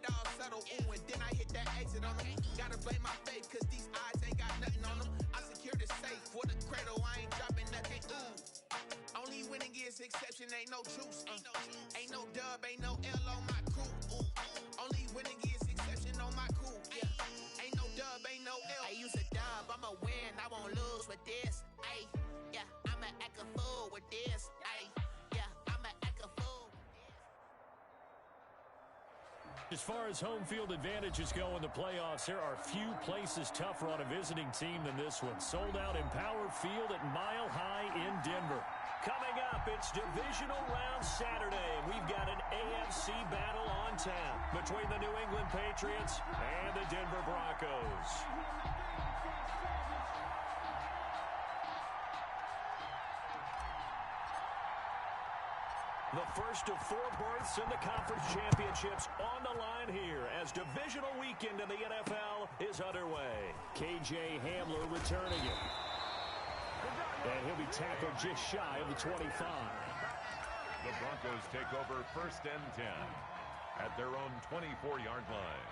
it all settle, ooh, and then I hit that exit on them. Gotta blame my faith, cause these eyes ain't got nothing on them. I secure the safe for the cradle, I ain't dropping nothing, ooh. Only winning is exception, ain't no truce, ain't no dub, ain't no L on my crew, ooh. Only winning is exception on my crew, yeah. Ain't no dub, ain't no L. I use a dub, I'ma win, I won't lose with this, ayy. Yeah, I'ma act a fool with this, ayy. Yeah, I'ma act a fool. As far as home field advantages go in the playoffs, there are few places tougher on a visiting team than this one. Sold out Empower Field at Mile High in Denver. Coming up, it's Divisional Round Saturday. We've got an AFC battle on tap between the New England Patriots and the Denver Broncos. The first of 4 berths in the conference championships on the line here as divisional weekend in the NFL is underway. KJ Hamler returning it. And he'll be tackled just shy of the 25. The Broncos take over 1st and 10 at their own 24-yard line.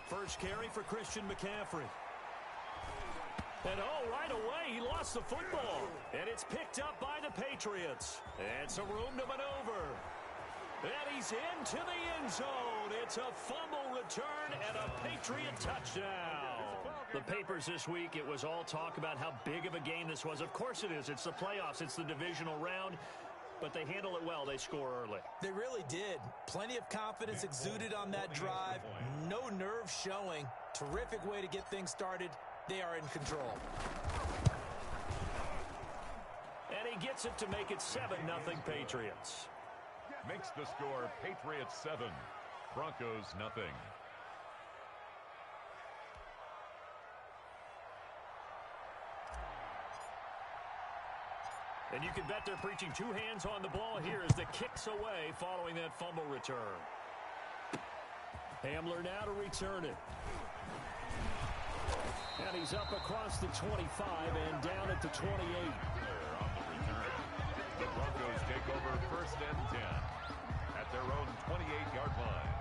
First carry for Christian McCaffrey. And right away, he lost the football. And it's picked up by the Patriots. And some room to maneuver. And he's into the end zone. It's a fumble return and a Patriot touchdown. The papers this week, it was all talk about how big of a game this was. Of course it is. It's the playoffs. It's the divisional round. But they handle it well. They score early. They really did. Plenty of confidence exuded on that drive. No nerve showing. Terrific way to get things started. They are in control. And he gets it to make it 7-0 Patriots. Makes the score Patriots 7, Broncos nothing. And you can bet they're preaching 2 hands on the ball here as the kick's away following that fumble return. Hamler now to return it. And he's up across the 25 and down at the 28. On the return. The Broncos take over 1st and 10 at their own 28-yard line.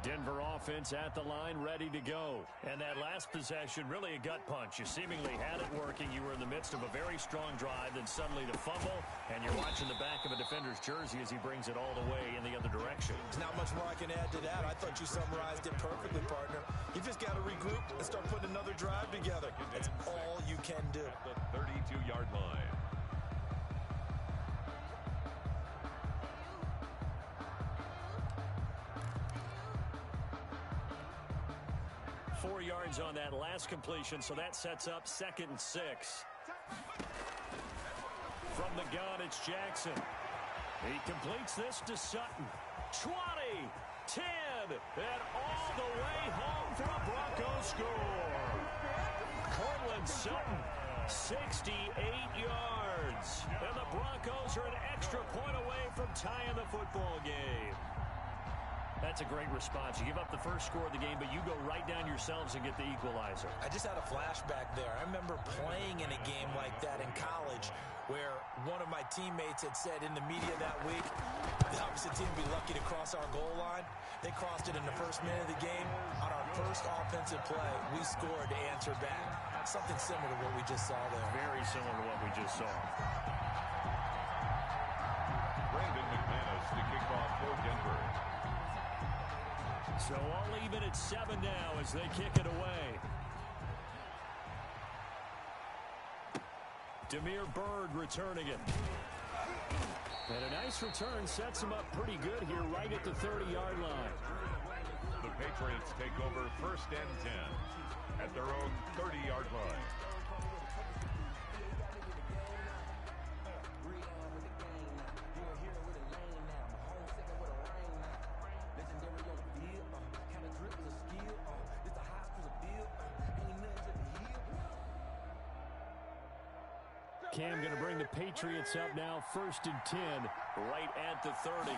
Denver offense at the line, ready to go. And that last possession, really a gut punch. You seemingly had it working. You were in the midst of a very strong drive, then suddenly the fumble, and you're watching the back of a defender's jersey as he brings it all the way in the other direction. There's not much more I can add to that. I thought you summarized it perfectly, partner. You just got to regroup and start putting another drive together. That's all you can do. At the 32-yard line. 4 yards on that last completion, so that sets up 2nd and 6. From the gun, it's Jackson. He completes this to Sutton. 20, 10, and all the way home for a Broncos score. Cortland Sutton, 68 yards. And the Broncos are an extra point away from tying the football game. That's a great response. You give up the first score of the game, but you go right down yourselves and get the equalizer. I just had a flashback there. I remember playing in a game like that in college where one of my teammates had said in the media that week, the opposite team would be lucky to cross our goal line. They crossed it in the first minute of the game. On our first offensive play, we scored to answer back. Something similar to what we just saw there. Very similar to what we just saw. Brandon McManus to kick off for Denver. So all even at 7 now as they kick it away. Damiere Byrd returning it. And a nice return sets him up pretty good here right at the 30-yard line. The Patriots take over 1st and 10 at their own 30-yard line. Cam going to bring the Patriots up now 1st and 10. Right at the 30.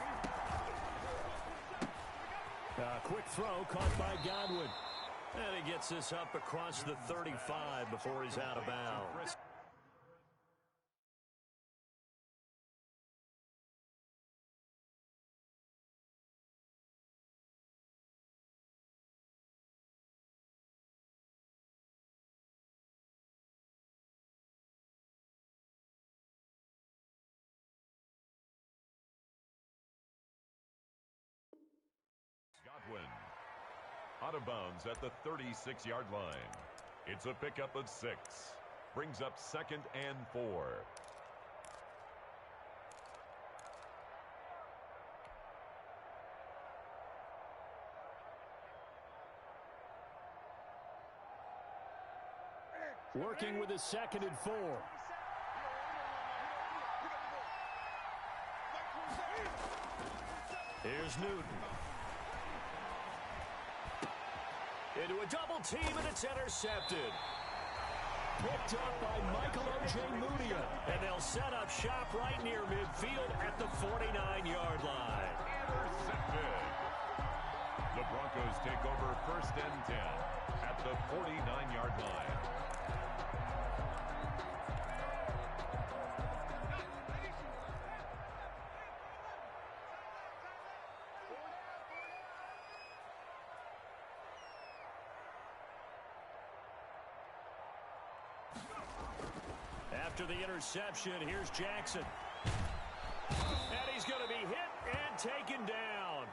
Quick throw caught by Godwin. And he gets this up across the 35 before he's out of bounds. Out of bounds at the 36-yard line. It's a pickup of 6. Brings up 2nd and 4. Working with his 2nd and 4. Here's Newton. Into a double team, and it's intercepted. Picked up by Michael Ojemudia. And they'll set up shop right near midfield at the 49-yard line. Intercepted. The Broncos take over 1st and 10 at the 49-yard line. After the interception, here's Jackson. And he's going to be hit and taken down.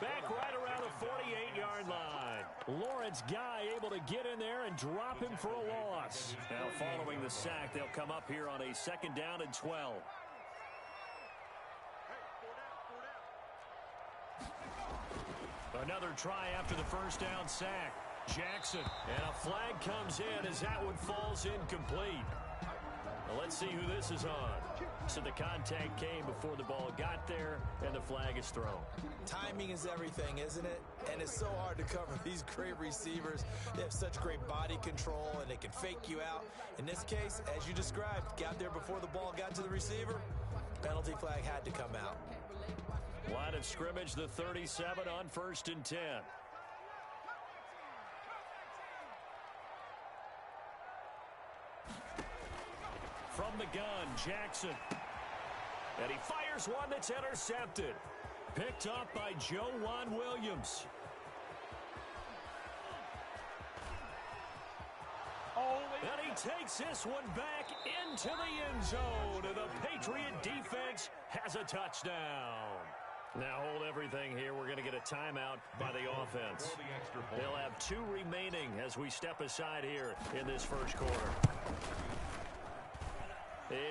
Back right around the 48-yard line. Lawrence Guy able to get in there and drop him for a loss. Now following the sack, they'll come up here on a 2nd down and 12. Another try after the 1st down sack. Jackson. And a flag comes in as that one falls incomplete. Let's see who this is on. So the contact came before the ball got there, and the flag is thrown. Timing is everything, isn't it? And it's so hard to cover these great receivers. They have such great body control, and they can fake you out. In this case, as you described, got there before the ball got to the receiver. Penalty flag had to come out. Line of scrimmage, the 37 on 1st and 10. From the gun, Jackson. And he fires one that's intercepted. Picked up by Joejuan Williams. And he takes this one back into the end zone. And the Patriot defense has a touchdown. Now hold everything here. We're going to get a timeout by the offense. They'll have 2 remaining as we step aside here in this 1st quarter.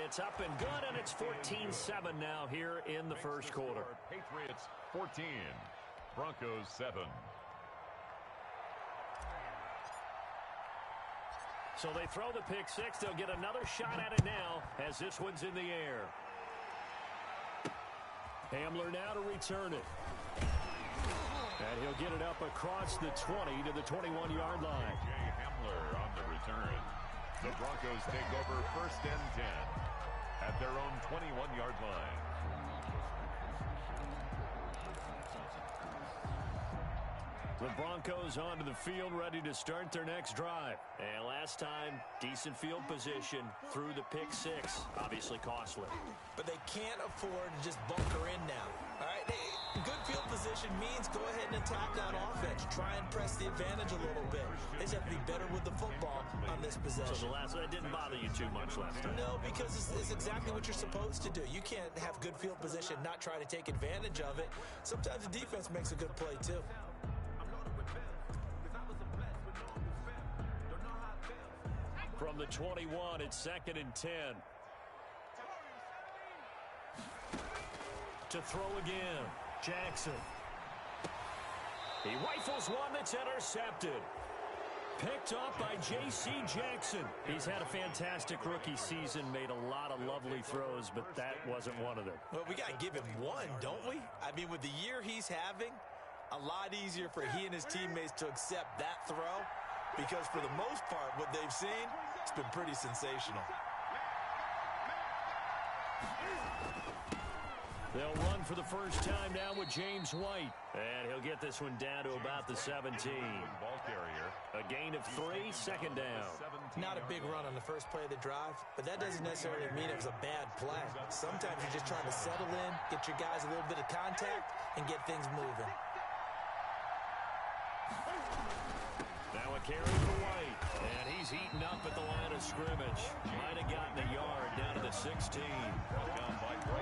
It's up and good, and it's 14-7 now here in the 1st quarter. Patriots 14, Broncos 7. So they throw the pick 6. They'll get another shot at it now as this one's in the air. Hamler now to return it. And he'll get it up across the 20 to the 21-yard line. Hamler on the return. The Broncos take over 1st and 10 at their own 21-yard line. The Broncos onto the field, ready to start their next drive. And last time, decent field position through the pick 6. Obviously costly. But they can't afford to just bunker in now. All right, good field position means go ahead and attack on offense. Try and press the advantage a little bit. They just have to be better with the football on this possession. So that didn't bother you too much last time? No, because it's exactly what you're supposed to do. You can't have good field position, not try to take advantage of it. Sometimes the defense makes a good play, too. From the 21, it's 2nd and 10. To throw again, Jackson. He rifles one that's intercepted. Picked up by J.C. Jackson. He's had a fantastic rookie season, made a lot of lovely throws, but that wasn't one of them. Well, we got to give him one, don't we? I mean, with the year he's having, a lot easier for he and his teammates to accept that throw, because for the most part, what they've seen, it's been pretty sensational. They'll run for the first time now with James White. And he'll get this one down to about the 17. Ball carrier. A gain of 3, second down. Not a big run on the first play of the drive, but that doesn't necessarily mean it was a bad play. Sometimes you're just trying to settle in, get your guys a little bit of contact, and get things moving. Now a carry for White. And he's heating up at the line of scrimmage. Might have gotten a yard down to the 16.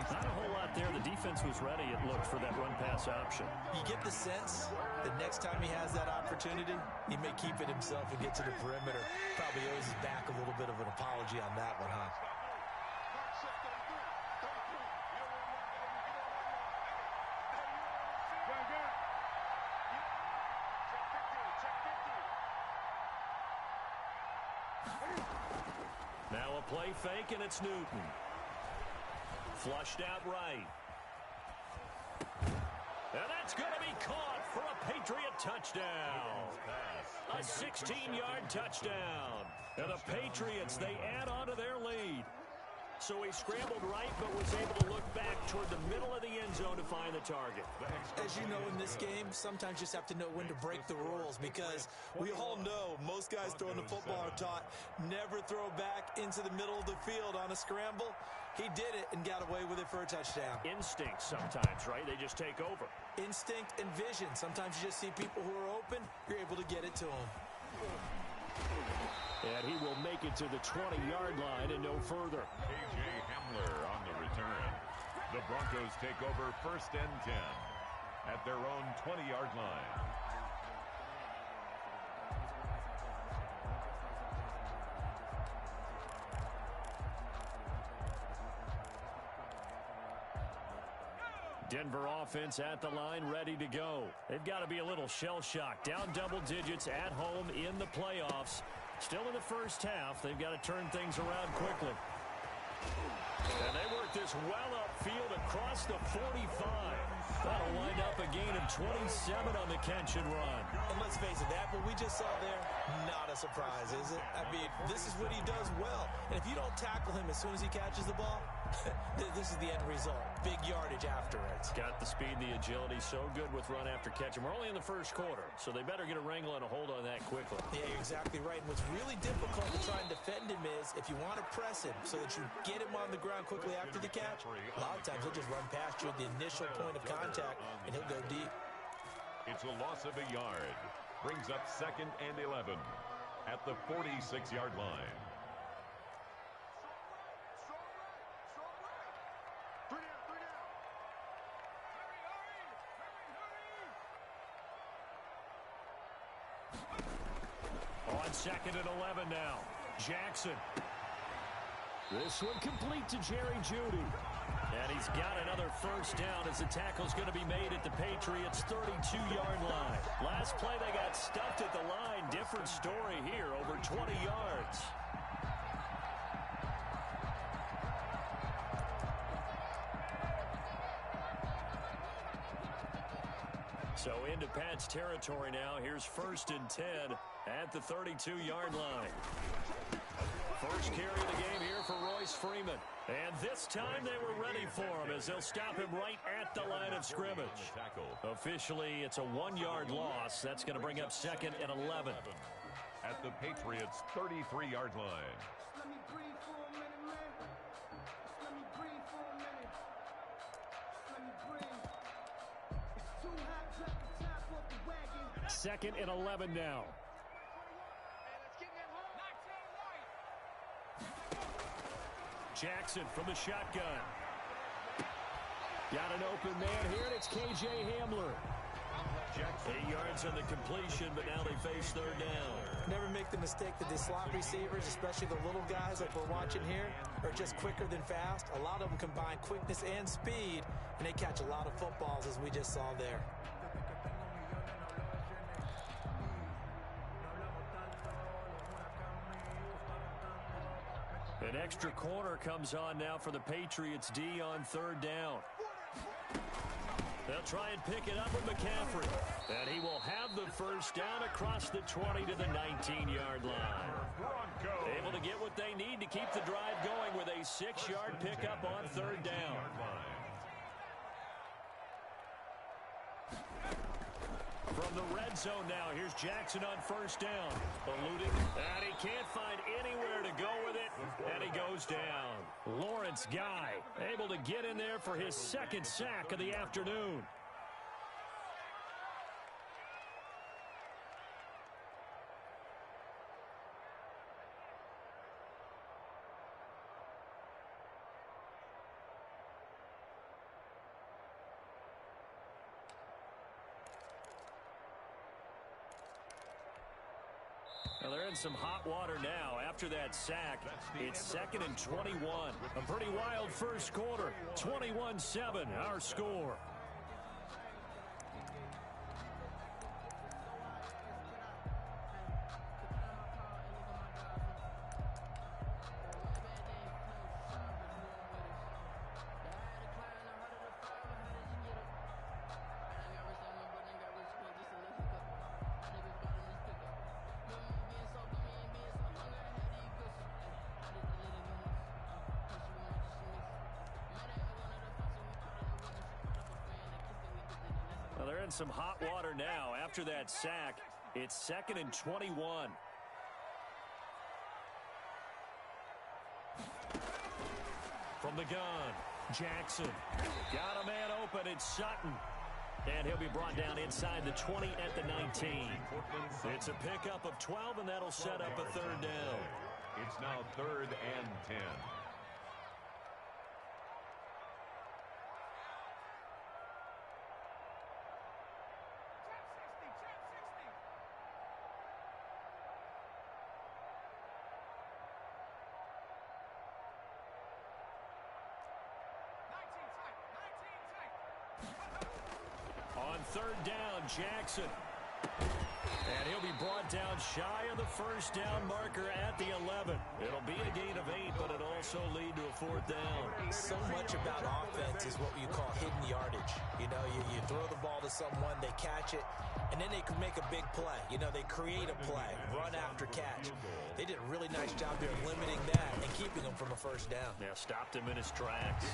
Not a whole lot there. The defense was ready, it looked, for that run-pass option. You get the sense that next time he has that opportunity, he may keep it himself and get to the perimeter. Probably owes his back a little bit of an apology on that one, huh? Now a play fake, and it's Newton. Flushed out right. And that's going to be caught for a Patriot touchdown. A 16-yard touchdown. And the Patriots, they add on to their lead. So he scrambled right, but was able to look back toward the middle of the end zone to find the target. As you know, in this game, sometimes you just have to know when to break the rules, because we all know most guys throwing the football are taught never throw back into the middle of the field on a scramble. He did it and got away with it for a touchdown. Instinct sometimes, right? They just take over. Instinct and vision. Sometimes you just see people who are open, you're able to get it to them. And he will make it to the 20-yard line and no further. K.J. Hamler on the return. The Broncos take over 1st and 10 at their own 20-yard line. Denver offense at the line, ready to go. They've got to be a little shell-shocked. Down double digits at home in the playoffs. Still in the first half, they've got to turn things around quickly. And they work this well upfield across the 45. That'll wind up a gain of 27 on the catch and run. And let's face it, that what we just saw there, not a surprise, is it? I mean, this is what he does well. And if you don't tackle him as soon as he catches the ball, this is the end result. Big yardage afterwards. Got the speed and the agility, so good with run after catch. And we're only in the first quarter, so they better get a wrangle and a hold on that quickly. Yeah, you're exactly right. And what's really difficult to try and defend him is if you want to press him so that you get him on the ground quickly after the catch, a lot of times he'll just run past you at the initial point of contact, and he'll go deep. It's a loss of a yard. Brings up 2nd and 11 at the 46-yard line. On 2nd and 11 now. Jackson. This one complete to Jerry Jeudy. And he's got another first down as the tackle's going to be made at the Patriots' 32-yard line. Last play, they got stuffed at the line. Different story here, over 20 yards. So into Pat's territory now. Here's 1st and 10 at the 32-yard line. First carry of the game here for Royce Freeman. And this time they were ready for him as they'll stop him right at the line of scrimmage. Officially, it's a 1-yard loss. That's going to bring up 2nd and 11. At the Patriots' 33-yard line. Let me breathe for a minute, man. Let me breathe for a minute. Let me breathe. It's too hot, drop the top off the wagon. 2nd and 11 now. Jackson from the shotgun. Got an open man here, and it's K.J. Hamler. 8 yards on the completion, but now they face 3rd down. Never make the mistake that the slot receivers, especially the little guys like we're watching here, are just quicker than fast. A lot of them combine quickness and speed, and they catch a lot of footballs, as we just saw there. An extra corner comes on now for the Patriots D on 3rd down. They'll try and pick it up with McCaffrey. And he will have the first down across the 20 to the 19-yard line. Able to get what they need to keep the drive going with a 6-yard pickup on 3rd down. From the red zone now, here's Jackson on first down. Eluding, and he can't find anywhere to go with it, and he goes down. Lawrence Guy able to get in there for his second sack of the afternoon. Well, they're in some hot water now after that sack. It's 2nd and 21. A pretty wild first quarter. 21-7, our score. They're in some hot water now after that sack. It's 2nd and 21. From the gun, Jackson. Got a man open. It's Sutton. And he'll be brought down inside the 20 at the 19. It's a pickup of 12, and that'll set up a third down. It's now 3rd and 10. On third down, Jackson. And he'll be brought down shy of the first down marker at the 11. It'll be a gain of 8, but it'll also lead to a fourth down. So much about offense is what you call hidden yardage. You know, you throw the ball to someone, they catch it, and then they can make a big play. You know, they create a play, run after catch. They did a really nice job here limiting that and keeping him from a first down. Yeah, stopped him in his tracks.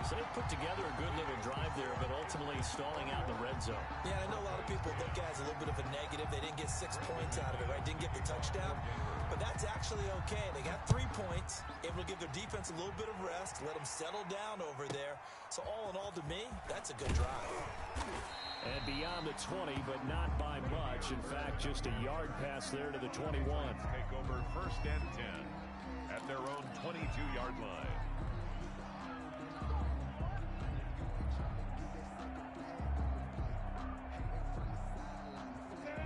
So they put together a good little drive there, but ultimately stalling out in the red zone. Yeah, I know a lot of people look at it as a little bit of a negative. They didn't get 6 points out of it, right? Didn't get the touchdown. But that's actually okay. They got 3 points, able to give their defense a little bit of rest, let them settle down over there. So all in all, to me, that's a good drive. And beyond the 20, but not by much. In fact, just a yard pass there to the 21. Take over 1st and 10 at their own 22-yard line.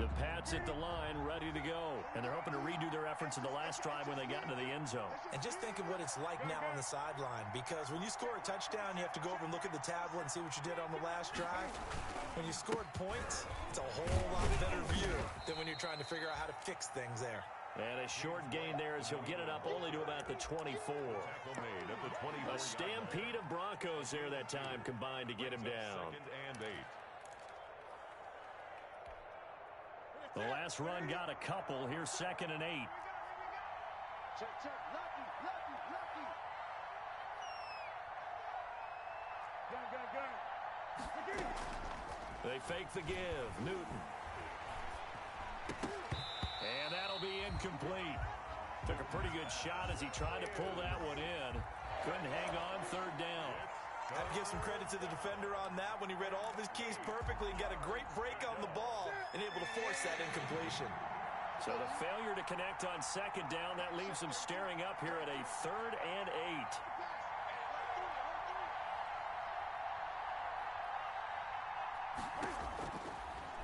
The Pats at the line, ready to go. And they're hoping to redo their efforts in the last drive when they got into the end zone. And just think of what it's like now on the sideline, because when you score a touchdown, you have to go over and look at the tablet and see what you did on the last drive. When you scored points, it's a whole lot better view than when you're trying to figure out how to fix things there. And a short gain there as he'll get it up only to about the 24. A stampede of Broncos there that time combined to get him down. 2nd and 8. The last run got a couple. Here's 2nd and 8. Check, check. Lucky, lucky, lucky. Gun. They fake the give. Newton. And that'll be incomplete. Took a pretty good shot as he tried to pull that one in. Couldn't hang on. Third down. I have to give some credit to the defender on that when he read all of his keys perfectly and got a great break on the ball and able to force that incompletion. So the failure to connect on 2nd down, that leaves him staring up here at a 3rd and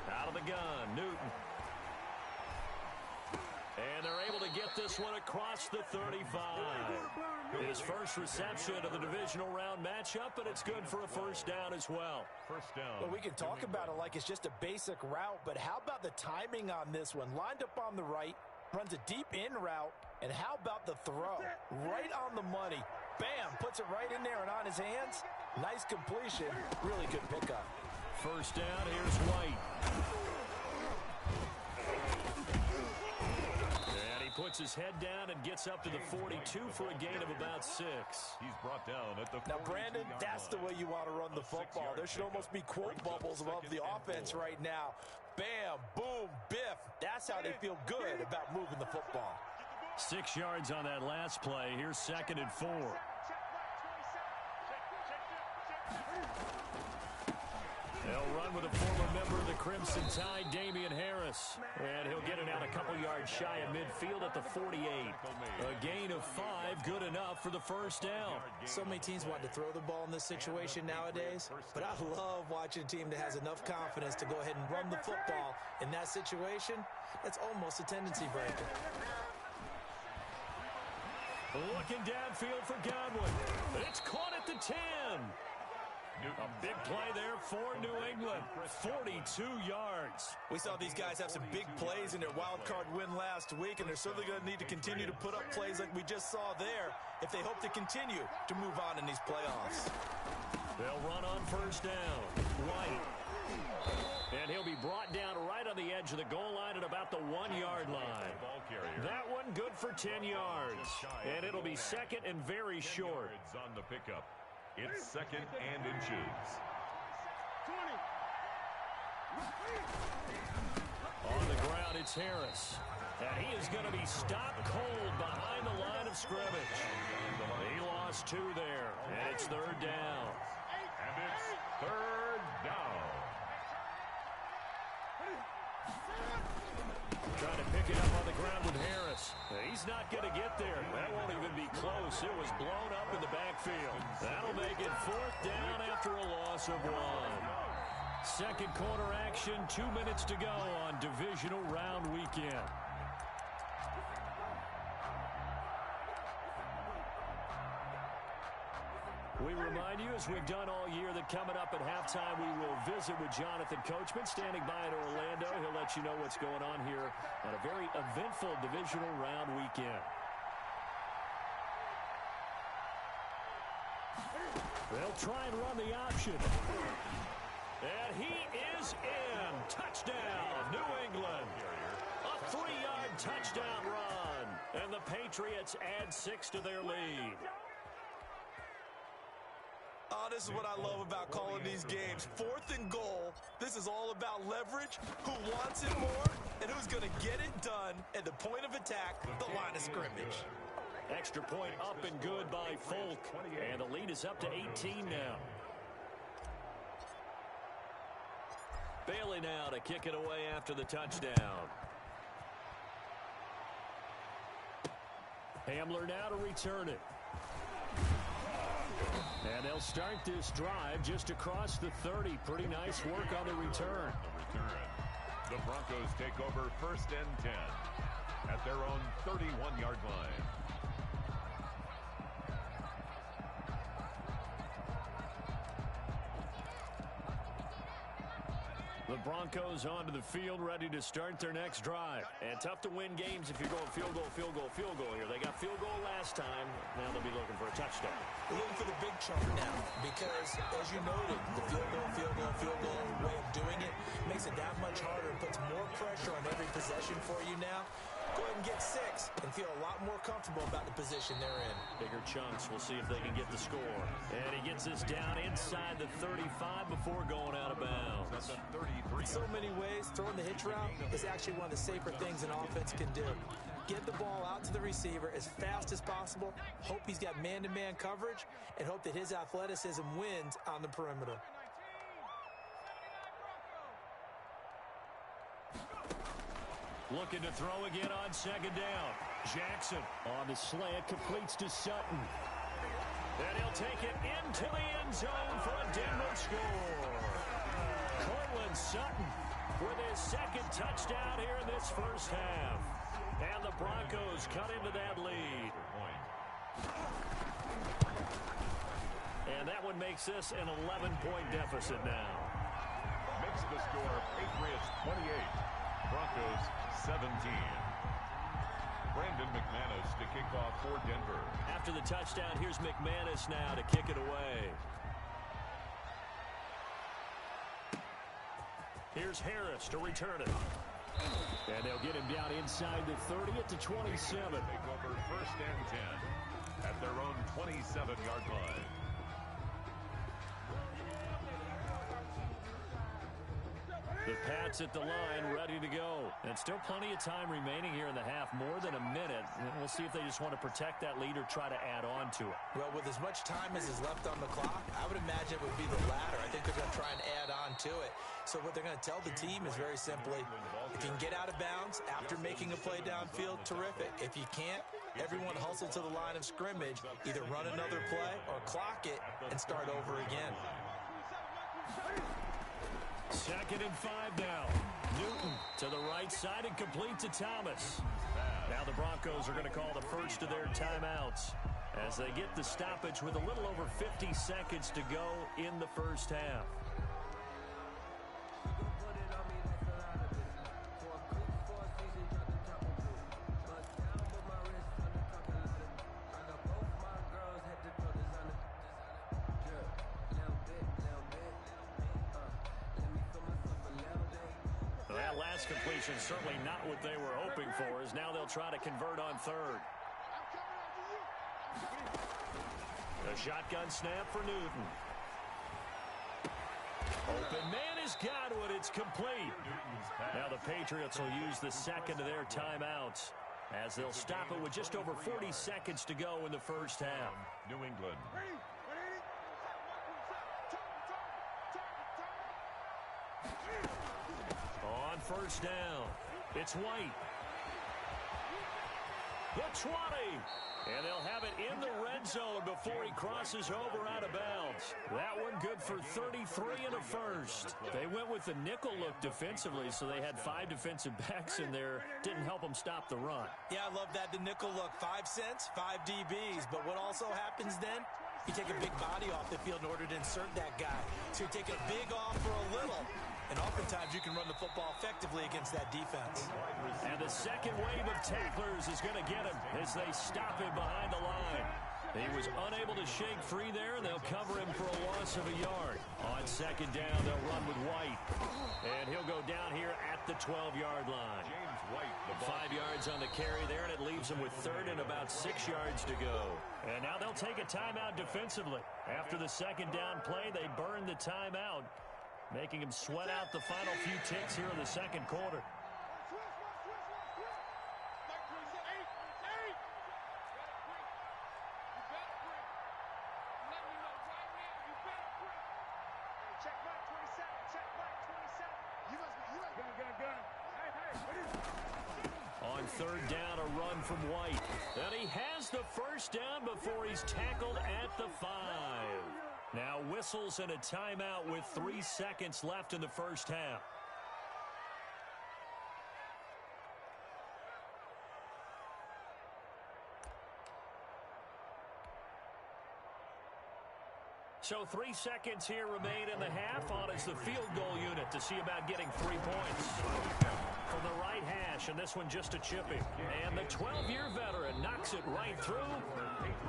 8. Out of the gun, Newton. And they're able to get this one across the 35. His first reception of the divisional round matchup, but it's good for a first down as well. First down. Well, we can talk about it like it's just a basic route, but how about the timing on this one? Lined up on the right, runs a deep in route, and how about the throw? Right on the money. Bam, puts it right in there and on his hands. Nice completion. Really good pickup. First down, here's White. And he puts puts his head down and gets up to the 42 for a gain of about 6. He's brought down at the Now, Brandon, that's the way you want to run the football. There should almost be quote bubbles above the offense right now. Bam, boom, biff. That's how they feel good about moving the football. 6 yards on that last play. Here's 2nd and 4. They'll run with a former member of the Crimson Tide, Damian Harris. And he'll get it out a couple yards shy of midfield at the 48. A gain of 5, good enough for the first down. So many teams want to throw the ball in this situation nowadays, but I love watching a team that has enough confidence to go ahead and run the football in that situation. That's almost a tendency breaker. Looking downfield for Godwin. It's caught at the 10. A big play there for New England. 42 yards. We saw these guys have some big plays in their wild card win last week, and they're certainly going to need to continue to put up plays like we just saw there if they hope to continue to move on in these playoffs. They'll run on first down. White. And he'll be brought down right on the edge of the goal line at about the 1-yard line. That one good for 10 yards. And it'll be 2nd and very short. On the pickup. It's 2nd and inches. 20. On the ground, it's Harris. And he is going to be stopped cold behind the line of scrimmage. He lost 2 there. And it's 3rd down. And it's 3rd down. Trying to pick it up on the ground with Harris. He's not going to get there. That won't even be close. It was blown up in the backfield. That'll make it 4th down after a loss of 1. Second quarter action, 2 minutes to go on divisional round weekend. We remind you, as we've done all year, that coming up at halftime, we will visit with Jonathan Coachman, standing by in Orlando. He'll let you know what's going on here on a very eventful divisional round weekend. They'll try and run the option. And he is in. Touchdown, New England. A 3-yard touchdown run. And the Patriots add 6 to their lead. Oh, this is what I love about calling these games. 4th and goal. This is all about leverage, who wants it more, and who's going to get it done at the point of attack, the line of scrimmage. Extra point up and good by Folk. And the lead is up to 18 now. Bailey now to kick it away after the touchdown. Hamler now to return it. And they'll start this drive just across the 30. Pretty nice work on the return. The Broncos take over 1st and 10 at their own 31-yard line. The Broncos onto the field, ready to start their next drive. And tough to win games if you're going field goal, field goal, field goal here. They got field goal last time. Now they'll be looking for a touchdown. They're looking for the big chunk now because, as you noted, the field goal way of doing it makes it that much harder. It puts more pressure on every possession for you now. Go ahead and get 6 and feel a lot more comfortable about the position they're in. Bigger chunks. We'll see if they can get the score. And he gets this down inside the 35 before going out of bounds. In so many ways, throwing the hitch route is actually one of the safer things an offense can do. Get the ball out to the receiver as fast as possible, hope he's got man-to-man coverage, and hope that his athleticism wins on the perimeter. Looking to throw again on 2nd down. Jackson on the slant, completes to Sutton. And he'll take it into the end zone for a Denver score. Cortland Sutton with his 2nd touchdown here in this first half. And the Broncos cut into that lead. And that one makes this an 11-point deficit now. Makes the score Patriots 28, Broncos 17. Brandon McManus to kick off for Denver. After the touchdown, here's McManus now to kick it away. Here's Harris to return it. And they'll get him down inside the 30 at the 27. Take over first and 10 at their own 27-yard line. The Pats at the line, ready to go. And still plenty of time remaining here in the half, more than a minute. And we'll see if they just want to protect that lead or try to add on to it. Well, with as much time as is left on the clock, I would imagine it would be the latter. I think they're going to try and add on to it. So what they're going to tell the team is very simply, if you can get out of bounds after making a play downfield, terrific. If you can't, everyone hustle to the line of scrimmage, either run another play or clock it and start over again. 2nd and 5 now. Newton to the right side and complete to Thomas. Now the Broncos are going to call the first of their timeouts as they get the stoppage with a little over 50 seconds to go in the first half. Completion certainly not what they were hoping for, as now they'll try to convert on 3rd. A shotgun snap for Newton. Open man is Godwin. It's complete. Now the Patriots will use the second of their timeouts as they'll stop it with just over 40 seconds to go in the first half. New England. On first down, it's White. The 20. And they'll have it in the red zone before he crosses over out of bounds. That one good for 33 and a first. They went with the nickel look defensively, so they had 5 defensive backs in there. Didn't help them stop the run. Yeah, I love that, the nickel look. 5 cents, 5 DBs. But what also happens then? You take a big body off the field in order to insert that guy. So you take a big off for a little. And oftentimes you can run the football effectively against that defense. And the second wave of tacklers is going to get him as they stop him behind the line. He was unable to shake free there, and they'll cover him for a loss of a yard. On second down, they'll run with White. And he'll go down here at the 12-yard line. James White, the 5 yards on the carry there, and it leaves him with 3rd and about 6 yards to go. And now they'll take a timeout defensively. After the second down play, they burn the timeout, making him sweat out the final few ticks here in the second quarter. On third down, a run from White. And he has the first down before he's tackled at the 5. Now whistles and a timeout with 3 seconds left in the first half. So 3 seconds here remain in the half. On is the field goal unit to see about getting 3 points. From the right hash, and this one just a chipping. And the 12-year veteran knocks it right through.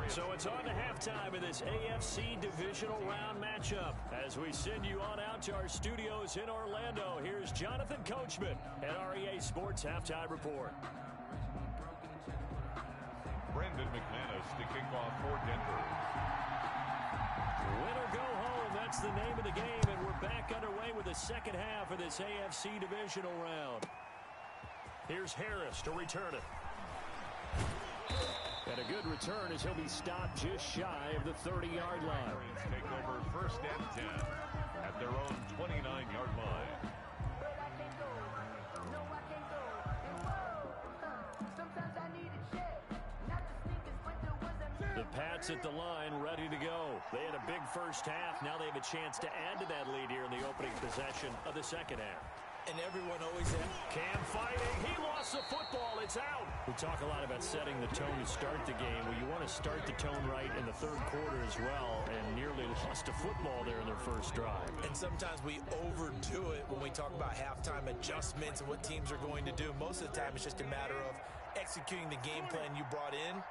So it's on to halftime in this AFC divisional round matchup. As we send you on out to our studios in Orlando, here's Jonathan Coachman at REA Sports Halftime Report. Brendan McManus to kick off for Denver. Win or go home, that's the name of the game, and we're back underway with the second half of this AFC divisional round. Here's Harris to return it. And a good return as he'll be stopped just shy of the 30-yard line. Take over first and 10 at their own 29-yard line. The Pats at the line, ready to go. They had a big first half. Now they have a chance to add to that lead here in the opening possession of the second half. And everyone always has. Cam fighting. He lost the football. It's out. We talk a lot about setting the tone to start the game. Well, you want to start the tone right in the third quarter as well, and nearly lost a football there in their first drive. And sometimes we overdo it when we talk about halftime adjustments and what teams are going to do. Most of the time, it's just a matter of executing the game plan you brought in.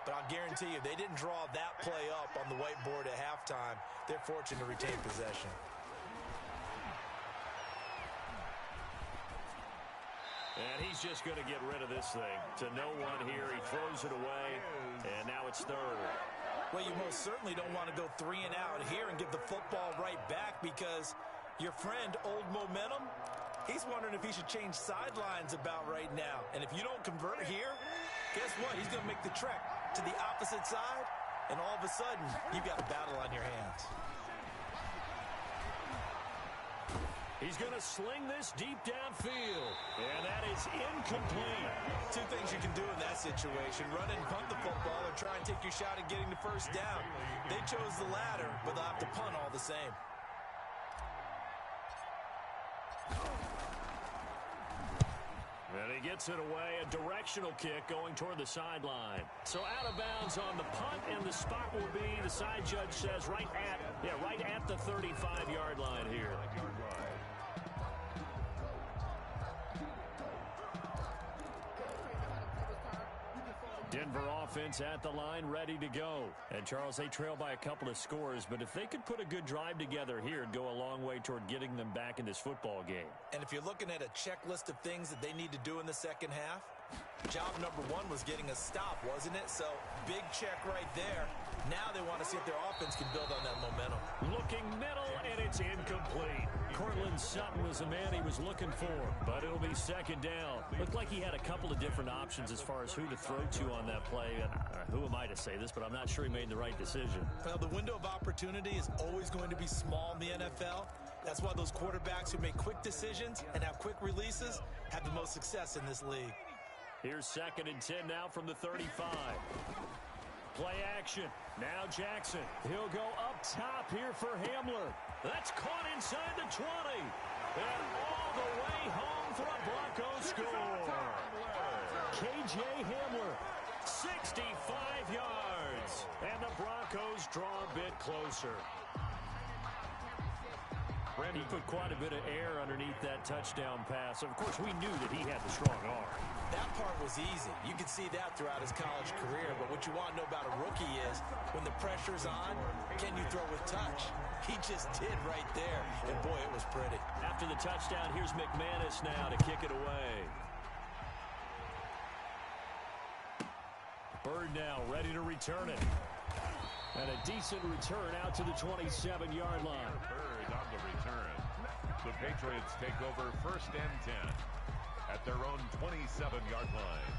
But I'll guarantee you, they didn't draw that play up on the whiteboard at halftime. They're fortunate to retain possession. And he's just going to get rid of this thing. To no one here. He throws it away, and now it's third. Well, you most certainly don't want to go 3 and out here and give the football right back because your friend, Old Momentum, he's wondering if he should change sidelines about right now. And if you don't convert here, guess what? He's going to make the trek to the opposite side, and all of a sudden, you've got a battle on your hands. He's going to sling this deep downfield, and that is incomplete. Two things you can do in that situation: run and punt the football, or try and take your shot at getting the first down. They chose the latter, but they'll have to punt all the same. And he gets it away, a directional kick going toward the sideline. So out of bounds on the punt, and the spot will be, the side judge says, right at the 35-yard line here. Denver offense at the line, ready to go. And, Charles, they trail by a couple of scores, but if they could put a good drive together here, it'd go a long way toward getting them back in this football game. And if you're looking at a checklist of things that they need to do in the second half, job number 1 was getting a stop, wasn't it? So, big check right there. Now they want to see if their offense can build on that momentum. Looking middle, and it's incomplete. Cortland Sutton was the man he was looking for, but it'll be second down. Looked like he had a couple of different options as far as who to throw to on that play. And who am I to say this, but I'm not sure he made the right decision. Well, the window of opportunity is always going to be small in the NFL. That's why those quarterbacks who make quick decisions and have quick releases have the most success in this league. Here's 2nd and 10 now from the 35. Play action. Now Jackson. He'll go up top here for Hamler. That's caught inside the 20. And all the way home for a Broncos score. K.J. Hamler, 65 yards. And the Broncos draw a bit closer. He put quite a bit of air underneath that touchdown pass. Of course, we knew that he had the strong arm. That part was easy. You could see that throughout his college career. But what you want to know about a rookie is when the pressure's on, can you throw with touch? He just did right there. And, boy, it was pretty. After the touchdown, here's McManus now to kick it away. Bird now ready to return it. And a decent return out to the 27-yard line. Bird on the return. The Patriots take over 1st and 10 at their own 27-yard line.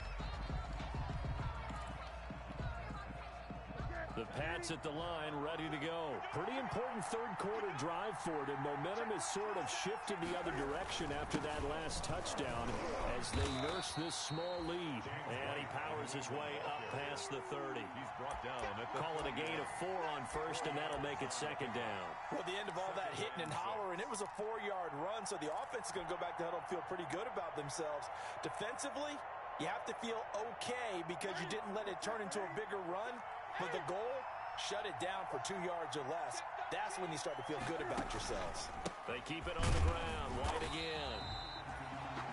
The Pats at the line, ready to go. Pretty important third-quarter drive for it, and momentum has sort of shifted the other direction after that last touchdown as they nurse this small lead. And he powers his way up past the 30. He's brought down at the Call it a gain of 4 on first, and that'll make it second down. Well, the end of all that hitting and hollering, it was a 4-yard run, so the offense is going to go back to huddle and feel pretty good about themselves. Defensively, you have to feel okay because you didn't let it turn into a bigger run. But the goal, shut it down for 2 yards or less. That's when you start to feel good about yourselves. They keep it on the ground. White again.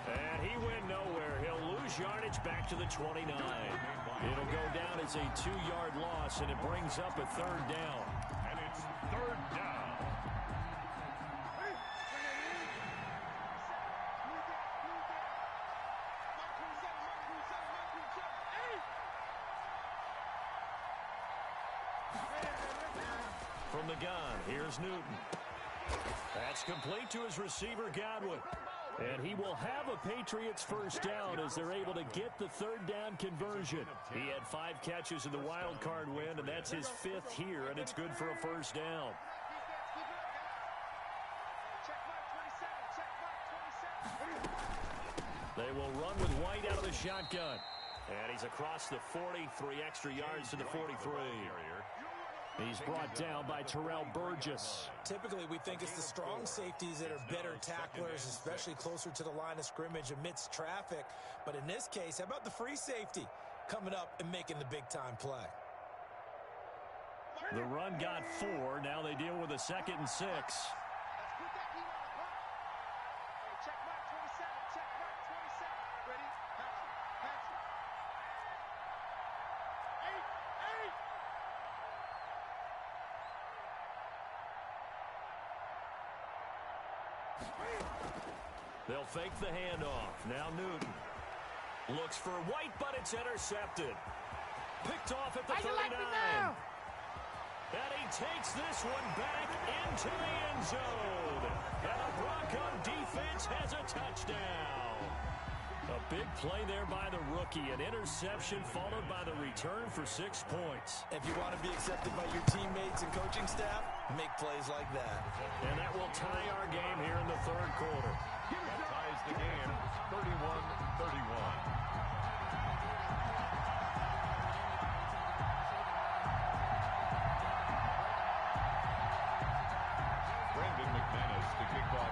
And he went nowhere. He'll lose yardage back to the 29. It'll go down as a 2-yard loss, and it brings up a 3rd down. And it's 3rd down. From the gun, here's Newton. That's complete to his receiver, Godwin. And he will have a Patriots first down as they're able to get the 3rd down conversion. He had 5 catches in the wild card win, and that's his 5th here, and it's good for a first down. They will run with White out of the shotgun. And he's across the 40, 3 extra yards to the 43. He's brought down by Terrell Burgess. Typically, we think it's the strong safeties that are better tacklers, especially closer to the line of scrimmage amidst traffic. But in this case, how about the free safety coming up and making the big-time play? The run got 4. Now they deal with a 2nd and 6. They'll fake the handoff. Now Newton looks for White, but it's intercepted. Picked off at the 39. And he takes this one back into the end zone. And the Bronco defense has a touchdown. A big play there by the rookie. An interception followed by the return for 6 points. If you want to be accepted by your teammates and coaching staff, make plays like that. And that will tie our game here in the third quarter. That ties the game 31-31.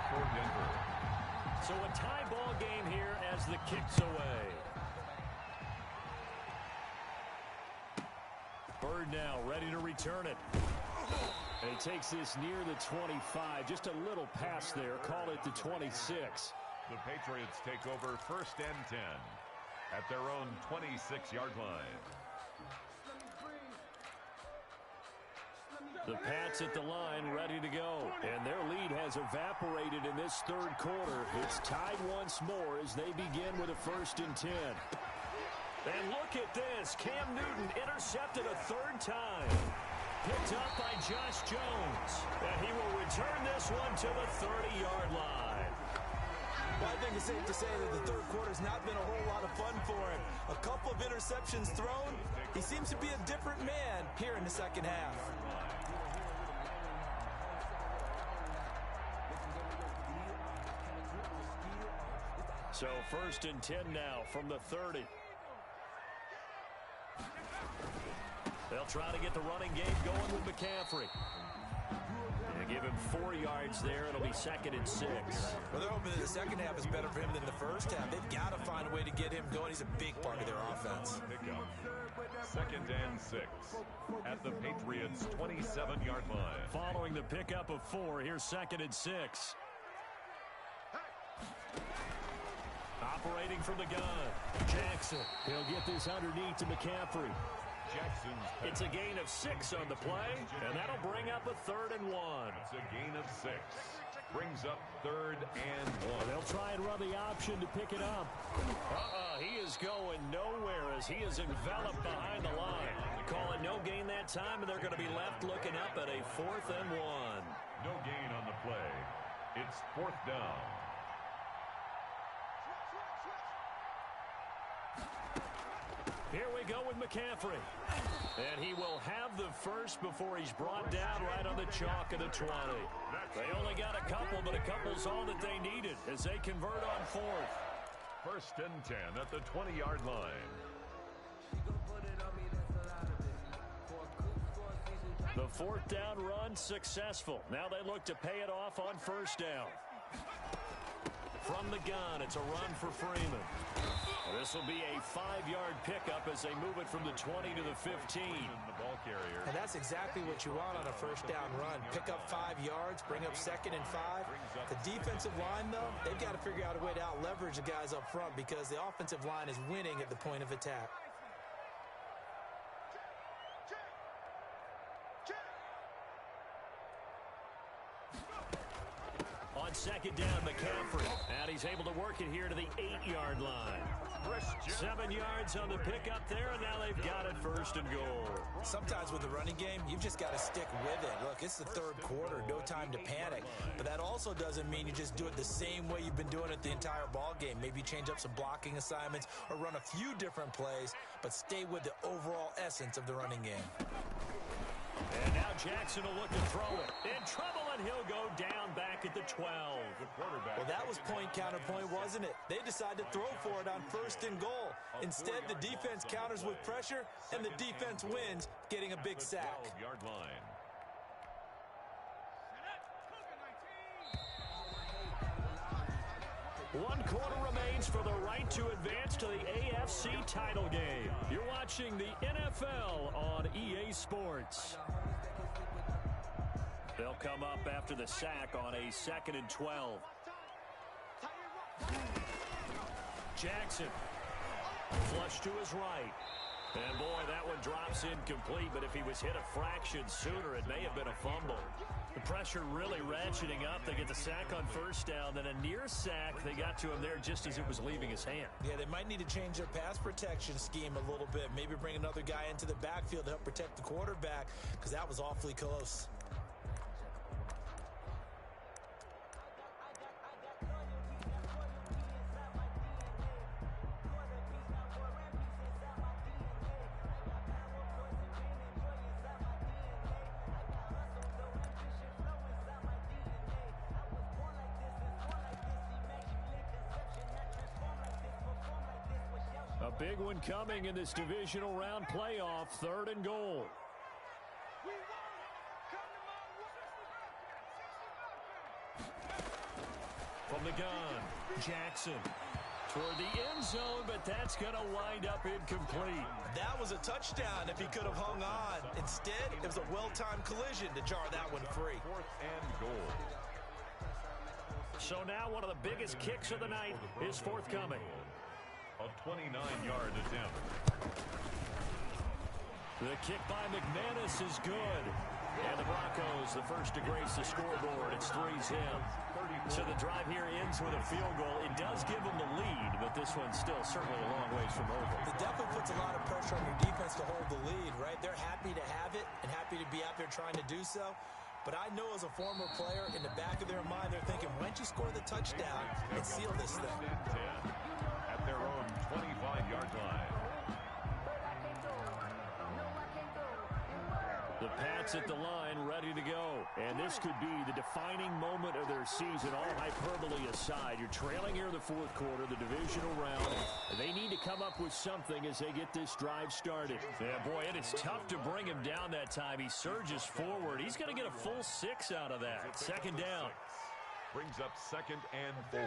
For Denver. So a tie ball game here as the kick's away. Bird now ready to return it. And he takes this near the 25. Just a little pass there. Call it the 26. The Patriots take over 1st and 10 at their own 26-yard line. The Pats at the line ready to go. And their lead has evaporated in this third quarter. It's tied once more as they begin with a 1st and 10. And look at this. Cam Newton intercepted a 3rd time. Picked up by Josh Jones. And he will return this one to the 30-yard line. Well, I think it's safe to say that the third quarter's not been a whole lot of fun for him. A couple of interceptions thrown. He seems to be a different man here in the second half. So 1st and 10 now from the 30. They'll try to get the running game going with McCaffrey. They give him 4 yards there. It'll be 2nd and 6. Well, they're hoping that the second half is better for him than the first half. They've got to find a way to get him going. He's a big part of their offense. Pickup. 2nd and 6 at the Patriots' 27-yard line. Following the pickup of 4, here's 2nd and 6. Operating from the gun. Jackson. He'll get this underneath to McCaffrey. Jackson's pass. It's a gain of 6 on the play, and that'll bring up a 3rd and 1. It's a gain of 6. Brings up 3rd and 1. They'll try and run the option to pick it up. He is going nowhere as he is enveloped behind the line. Call it no gain that time, and they're going to be left looking up at a 4th and 1. No gain on the play. It's 4th down. Here we go with McCaffrey. And he will have the first before he's brought down right on the chalk of the 20. They only got a couple, but a couple's all that they needed as they convert on 4th. 1st and 10 at the 20-yard line. The 4th down run successful. Now they look to pay it off on 1st down. From the gun, it's a run for Freeman. This will be a 5-yard pickup as they move it from the 20 to the 15. The ball carrier. And that's exactly what you want on a 1st down run. Pick up 5 yards, bring up 2nd and 5. The defensive line, though, they've got to figure out a way to out-leverage the guys up front because the offensive line is winning at the point of attack. On 2nd down, McCaffrey. And he's able to work it here to the 8-yard line. 7 yards on the pickup there, and now they've got it 1st and goal. Sometimes with the running game, you've just got to stick with it. Look, it's the third quarter, no time to panic. But that also doesn't mean you just do it the same way you've been doing it the entire ball game. Maybe change up some blocking assignments or run a few different plays, but stay with the overall essence of the running game. And now Jackson will look to throw it. In trouble, and he'll go down back at the 12. Well, that was point counterpoint, wasn't it? They decided to throw for it on 1st and goal. Instead, the defense counters with pressure, and the defense wins, getting a big sack. 12-yard line. One quarter remains for the right to advance to the AFC title game. You're watching the NFL on EA Sports. They'll come up after the sack on a 2nd and 12. Jackson. Flush to his right. And boy, that one drops incomplete, but if he was hit a fraction sooner, it may have been a fumble. The pressure really ratcheting up. They get the sack on first down, then a near sack. They got to him there just as it was leaving his hand. Yeah, they might need to change their pass protection scheme a little bit. Maybe bring another guy into the backfield to help protect the quarterback, because that was awfully close. A big one coming in this divisional round playoff, 3rd and goal. From the gun, Jackson toward the end zone, but that's going to wind up incomplete. That was a touchdown if he could have hung on. Instead, it was a well-timed collision to jar that one free. 4th and goal. So now one of the biggest kicks of the night is forthcoming. A 29-yard attempt. The kick by McManus is good. And the Broncos, the first to grace the scoreboard. It's 3's him. So the drive here ends with a field goal. It does give them the lead, but this one's still certainly a long ways from over. It definitely puts a lot of pressure on your defense to hold the lead, right? They're happy to have it and happy to be out there trying to do so. But I know as a former player, in the back of their mind, they're thinking, why don't you score the touchdown and seal this thing? At their own 25-yard line. The Pats at the line, ready to go. And this could be the defining moment of their season, all hyperbole aside. You're trailing here in the 4th quarter, the divisional round. They need to come up with something as they get this drive started. Yeah, boy, it is tough to bring him down that time. He surges forward. He's going to get a full 6 out of that. 2nd down. Brings up 2nd and 4.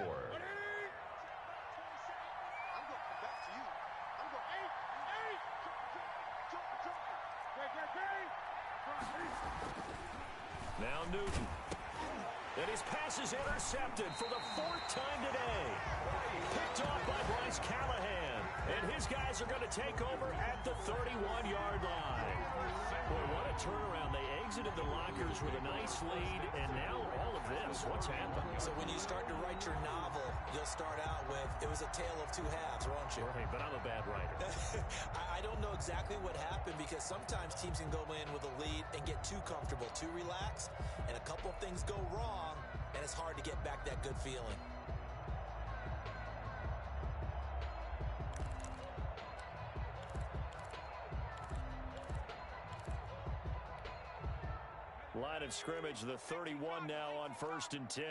Now Newton. And his pass is intercepted for the 4th time today. Picked off by Bryce Callahan. And his guys are going to take over at the 31-yard line. Boy, what a turnaround. They exited the lockers with a nice lead, and now all of this. What's happened? So when you start to write your novel, you'll start out with, it was a tale of 2 halves, won't you? Right, but I'm a bad writer. I don't know exactly what happened, because sometimes teams can go in with a lead and get too comfortable, too relaxed, and a couple of things go wrong, and it's hard to get back that good feeling. Line of scrimmage, the 31 now on 1st and 10.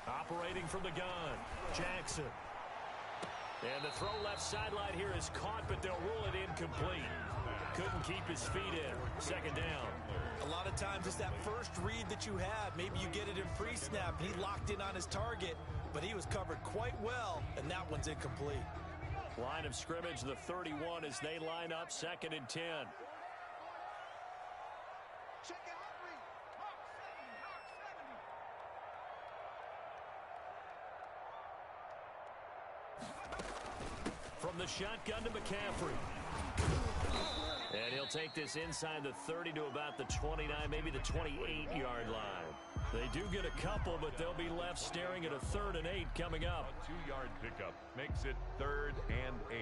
Operating from the gun, Jackson. And the throw left sideline here is caught, but they'll rule it incomplete. Couldn't keep his feet in. 2nd down. A lot of times it's that first read that you have. Maybe you get it in pre-snap. He locked in on his target, but he was covered quite well, and that one's incomplete. Line of scrimmage, the 31 as they line up, 2nd and 10. From the shotgun to McCaffrey. And he'll take this inside the 30 to about the 29, maybe the 28-yard line. They do get a couple, but they'll be left staring at a 3rd and 8 coming up. A 2-yard pickup makes it 3rd and 8.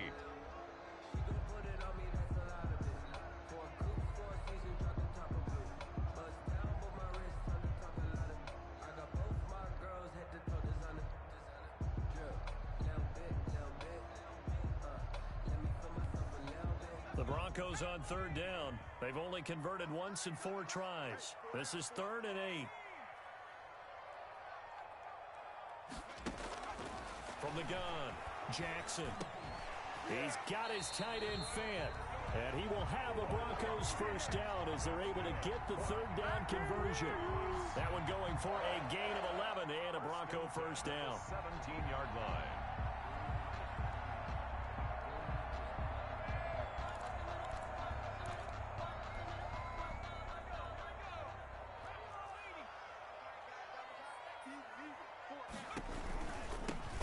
The Broncos on 3rd down. They've only converted once in 4 tries. This is 3rd and 8. From the gun, Jackson. He's got his tight end Fant. And he will have a Broncos first down as they're able to get the 3rd down conversion. That one going for a gain of 11 and a Bronco first down. 17-yard line.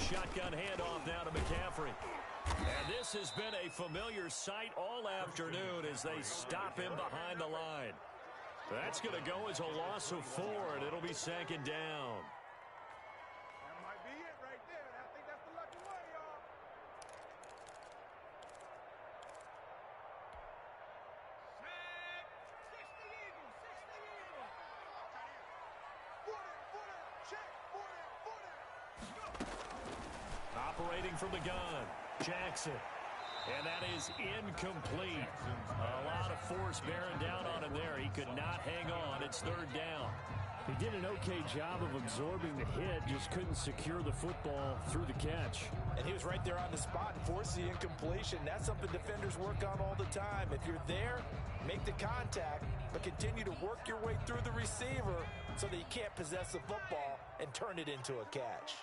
shotgun handoff now to McCaffrey. And this has been a familiar sight all afternoon as they stop him behind the line. That's going to go as a loss of 4, and it'll be second down. That might be it right there. I think that's the lucky way, y'all. Sack. 60 Eagles. 60 Eagles. Check. Operating from the gun, Jackson. And that is incomplete. A lot of force bearing down on him there. He could not hang on. It's third down. He did an okay job of absorbing the hit, just couldn't secure the football through the catch. And he was right there on the spot and forced the incompletion. That's something defenders work on all the time. If you're there, make the contact, but continue to work your way through the receiver so that you can't possess the football and turn it into a catch.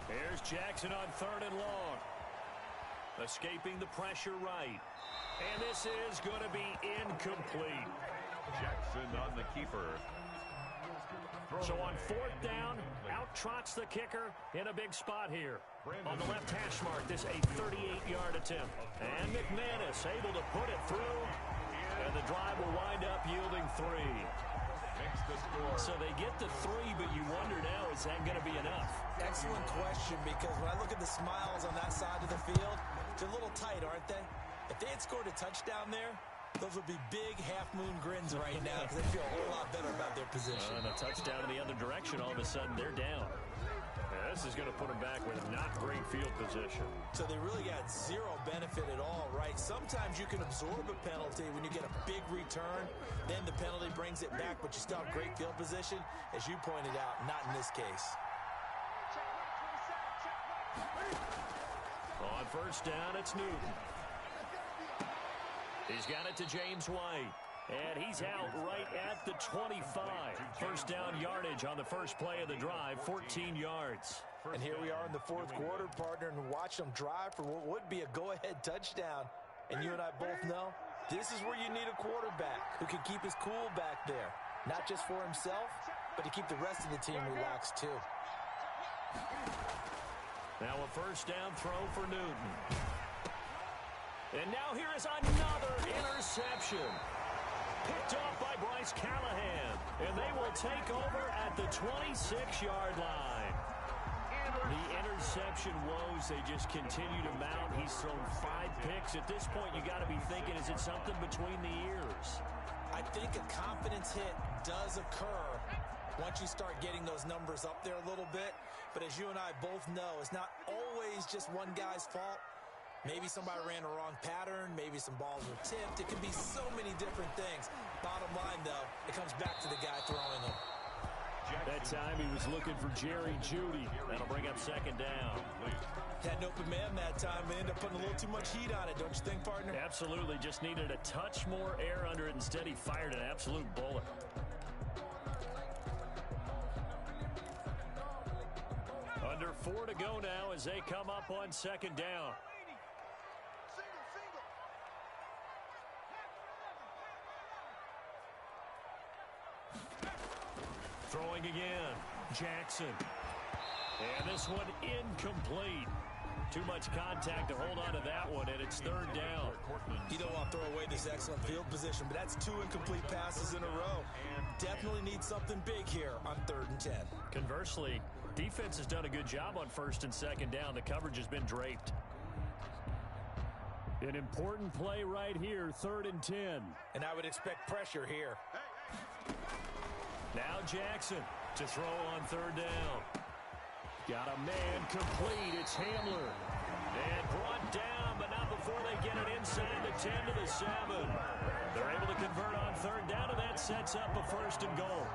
Here's Jackson on third and long. Escaping the pressure right. And this is going to be incomplete. Jackson on the keeper. So on fourth down, out trots the kicker in a big spot here. On the left hash mark, this a 38-yard attempt. And McManus able to put it through. And the drive will wind up yielding 3. So they get the 3, but you wonder now, is that going to be enough? Excellent question, because when I look at the smiles on that side of the field, they're a little tight, aren't they? If they had scored a touchdown there, those would be big half-moon grins right now because they feel a whole lot better about their position. And a touchdown in the other direction, all of a sudden they're down. This is going to put them back with not great field position. So they really got zero benefit at all, right? Sometimes you can absorb a penalty when you get a big return. Then the penalty brings it back, but you still have great field position. As you pointed out, not in this case. On first down, it's Newton. He's got it to James White. And he's out right at the 25. First down yardage on the first play of the drive, 14 yards. And here we are in the fourth quarter, partner, and watch them drive for what would be a go-ahead touchdown. And you and I both know this is where you need a quarterback who can keep his cool back there. Not just for himself, but to keep the rest of the team relaxed too. Now a first down throw for Newton. And now here is another interception. Picked off by Bryce Callahan. And they will take over at the 26-yard line. The interception woes, they just continue to mount. He's thrown 5 picks. At this point, you got to be thinking, is it something between the ears? I think a confidence hit does occur once you start getting those numbers up there a little bit. But as you and I both know, it's not always just one guy's fault. Maybe somebody ran a wrong pattern. Maybe some balls were tipped. It can be so many different things. Bottom line, though, it comes back to the guy throwing them. That time he was looking for Jerry Jeudy. That'll bring up second down. Had an open man that time. They ended up putting a little too much heat on it, don't you think, partner? Absolutely. Just needed a touch more air under it. Instead, he fired an absolute bullet. Under 4 to go now as they come up on second down. Throwing again, Jackson. And this one incomplete. Too much contact to hold on to that one, and it's third down. You don't want to throw away this excellent field position, but that's 2 incomplete passes in a row. Definitely need something big here on 3rd and 10. Conversely, defense has done a good job on 1st and 2nd down. The coverage has been draped. An important play right here, 3rd and 10. And I would expect pressure here. Now Jackson to throw on 3rd down. Got a man complete. It's Hamler. And brought down, but not before they get it inside the 10 to the 7. They're able to convert on 3rd down, and that sets up a 1st and goal.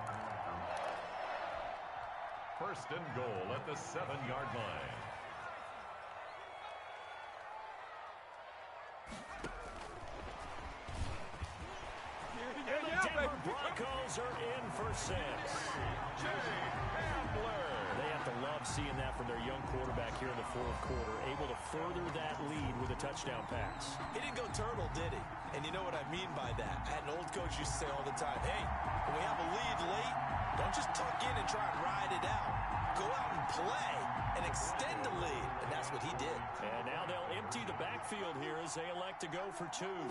1st and goal at the 7-yard line. And the Denver Broncos are in for 6. Jay Hamler. They have to love seeing that from their young quarterback here in the fourth quarter, able to further that lead with a touchdown pass. He didn't go turtle, did he? And you know what I mean by that. I had an old coach used to say all the time, hey, when we have a lead late, don't just tuck in and try and ride it out. Go out and play and extend the lead. And that's what he did. And now they'll empty the backfield here as they elect to go for two.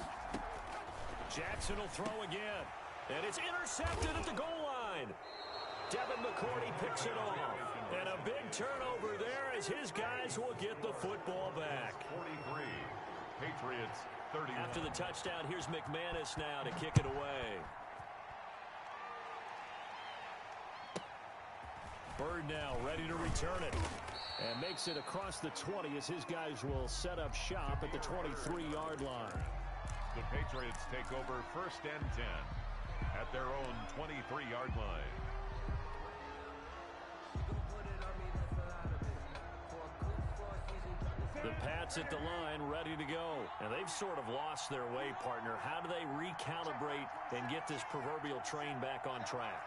Jackson will throw again. And it's intercepted at the goal line. Devin McCourty picks it off. And a big turnover there as his guys will get the football back. 43. Patriots 31. After the touchdown, here's McManus now to kick it away. Bird now ready to return it. And makes it across the 20 as his guys will set up shop at the 23-yard line. The Patriots take over 1st and 10 at their own 23-yard line. The Pats at the line ready to go. And they've sort of lost their way, partner. How do they recalibrate and get this proverbial train back on track?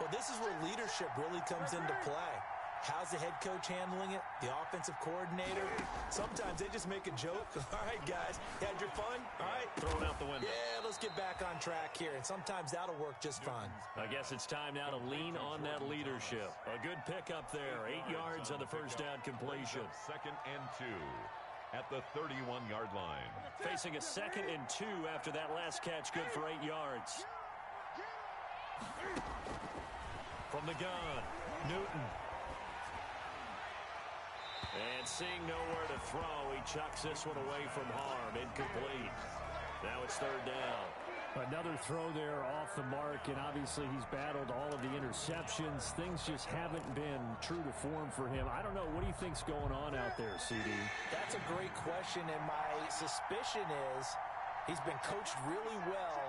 Well, this is where leadership really comes into play. How's the head coach handling it? The offensive coordinator? Sometimes they just make a joke. All right, guys, you had your fun? All right. Throw it out the window. Yeah, let's get back on track here. And sometimes that'll work just fine. I guess it's time now to lean on that leadership. A good pickup there. 8 yards on the first down completion. 2nd and 2 at the 31-yard line. Facing a 2nd and 2 after that last catch, good for 8 yards. From the gun, Newton. And seeing nowhere to throw, he chucks this one away from harm. Incomplete. Now it's 3rd down. Another throw there off the mark, and obviously he's battled all of the interceptions. Things just haven't been true to form for him. I don't know. What do you think's going on out there, CD? That's a great question, and my suspicion is he's been coached really well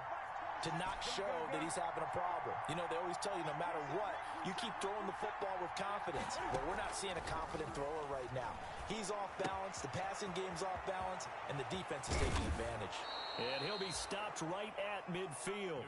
to not show that he's having a problem. You know, they always tell you no matter what, you keep throwing the football with confidence. Well, we're not seeing a confident thrower right now. He's off balance, the passing game's off balance, and the defense is taking advantage. And he'll be stopped right at midfield.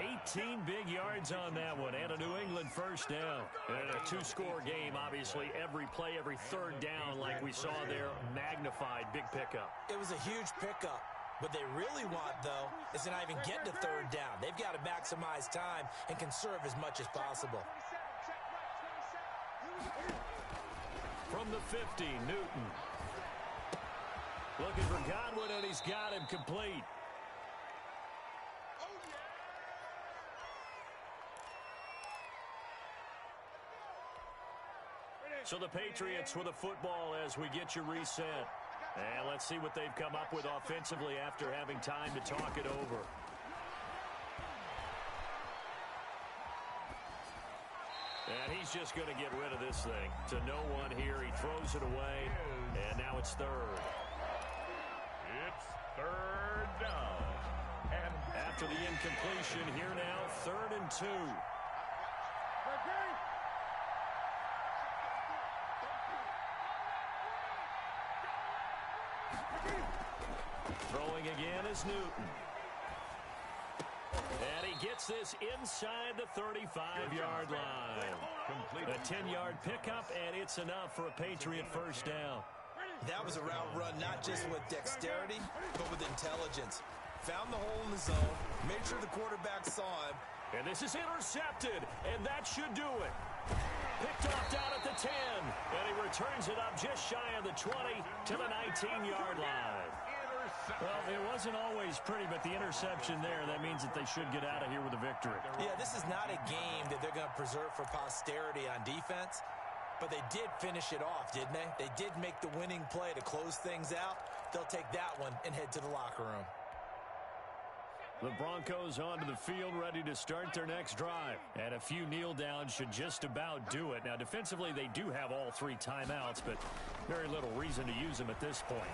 18 big yards on that one, and a New England first down. And a 2-score game, obviously, every play, every 3rd down, like we saw there, magnified, big pickup. It was a huge pickup. What they really want, though, is to not even get to 3rd down. They've got to maximize time and conserve as much as possible. From the 50, Newton. Looking for Godwin, and he's got him complete. So the Patriots with the football as we get you reset. And let's see what they've come up with offensively after having time to talk it over. And he's just going to get rid of this thing to no one here. He throws it away, and now it's 3rd. It's 3rd down. And after the incompletion, here now, 3rd and 2. Throwing again is Newton. And he gets this inside the 35-yard line. A 10-yard pickup, and it's enough for a Patriot first down. That was a route run not just with dexterity, but with intelligence. Found the hole in the zone, made sure the quarterback saw him. And this is intercepted, and that should do it. Picked off down at the 10, and he returns it up just shy of the 20 to the 19-yard line. Well, it wasn't always pretty, but the interception there, that means that they should get out of here with a victory. Yeah, this is not a game that they're going to preserve for posterity on defense, but they did finish it off, didn't they? They did make the winning play to close things out. They'll take that one and head to the locker room. The Broncos onto the field, ready to start their next drive. And a few kneel downs should just about do it. Now, defensively, they do have all 3 timeouts, but very little reason to use them at this point.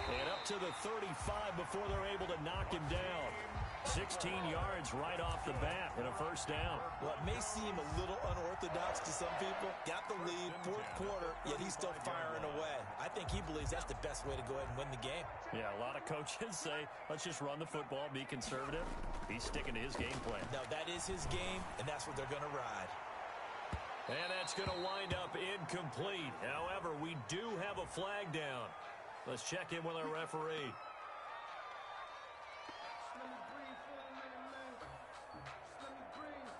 And up to the 35 before they're able to knock him down. 16 yards right off the bat and a first down. Well, it may seem a little unorthodox to some people. Got the lead, 4th quarter, yet he's still firing away. I think he believes that's the best way to go ahead and win the game. Yeah, a lot of coaches say, let's just run the football, be conservative. He's sticking to his game plan. Now, that is his game, and that's what they're going to ride. And that's going to wind up incomplete. However, we do have a flag down. Let's check in with our referee. Let me breathe for a minute, man. Just let me breathe.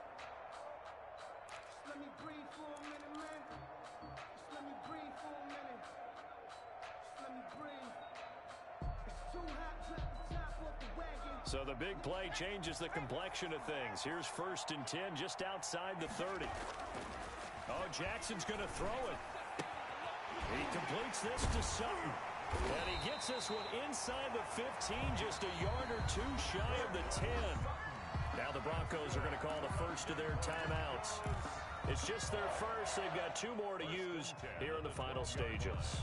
Just let me breathe for a minute, man. Just let me breathe for a minute. Just let me breathe. It's too hot, drop the top off the wagon. So the big play changes the complexion of things. Here's 1st and 10 just outside the 30. Oh, Jackson's going to throw it. He completes this to Sutton. And he gets this one inside the 15, just a yard or two shy of the 10. Now the Broncos are going to call the first of their timeouts. It's just their first. They've got 2 more to use here in the final stages.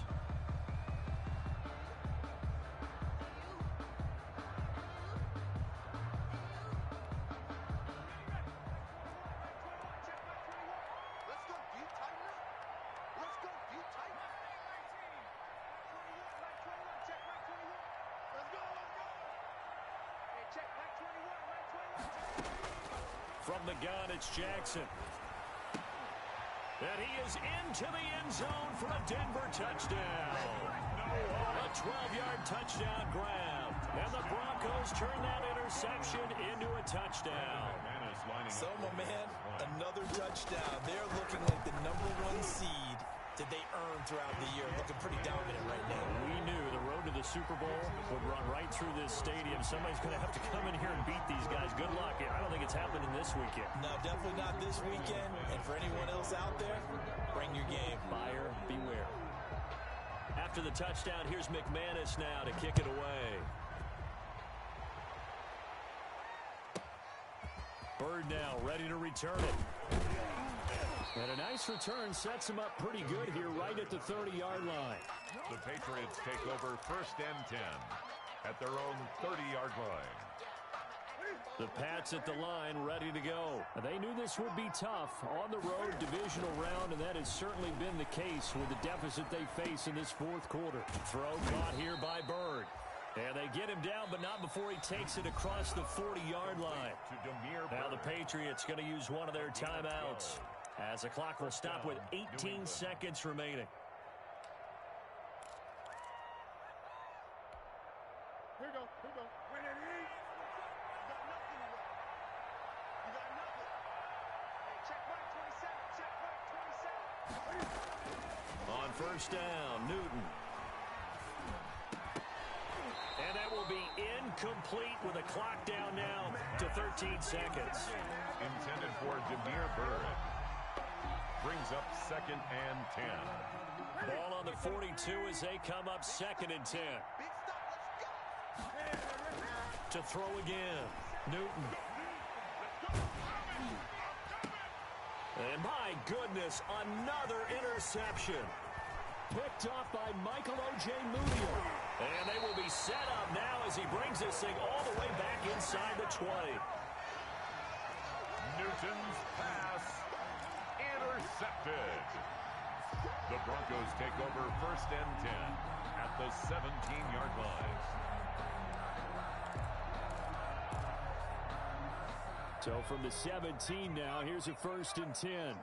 From the gun, it's Jackson. And he is into the end zone for a Denver touchdown. A 12-yard touchdown grab. And the Broncos turn that interception into a touchdown. So, my man, another touchdown. They're looking like the #1 seed that they earned throughout the year. Looking pretty dominant right now. We knew the road to the Super Bowl would run right through this stadium. Somebody's going to have to come in here and beat these guys. Good luck. I don't think it's happening this weekend. No, definitely not this weekend. And for anyone else out there, bring your game. Buyer beware. After the touchdown, here's McManus now to kick it away. Bird now ready to return it. And a nice return sets him up pretty good here right at the 30-yard line. The Patriots take over 1st and 10 at their own 30-yard line. The Pats at the line ready to go. They knew this would be tough on the road divisional round, and that has certainly been the case with the deficit they face in this 4th quarter. Throw caught here by Bird. And they get him down, but not before he takes it across the 40-yard line. Now the Patriots going to use one of their timeouts, as the clock will stop with 18 seconds remaining. Here you go. When it is, you got nothing to work. You got nothing. Hey, check right 27. On 1st down, Newton. And that will be incomplete with a clock down now to 13 seconds. Intended for Demir Bird. Brings up 2nd and 10. Ball on the 42 as they come up 2nd and 10. To throw again, Newton. And my goodness, another interception. Picked off by Michael Ojemudia. And they will be set up now as he brings this thing all the way back inside the 20. Newton's pass intercepted. The Broncos take over 1st and 10 at the 17-yard line. So from the 17 now, here's a 1st and 10.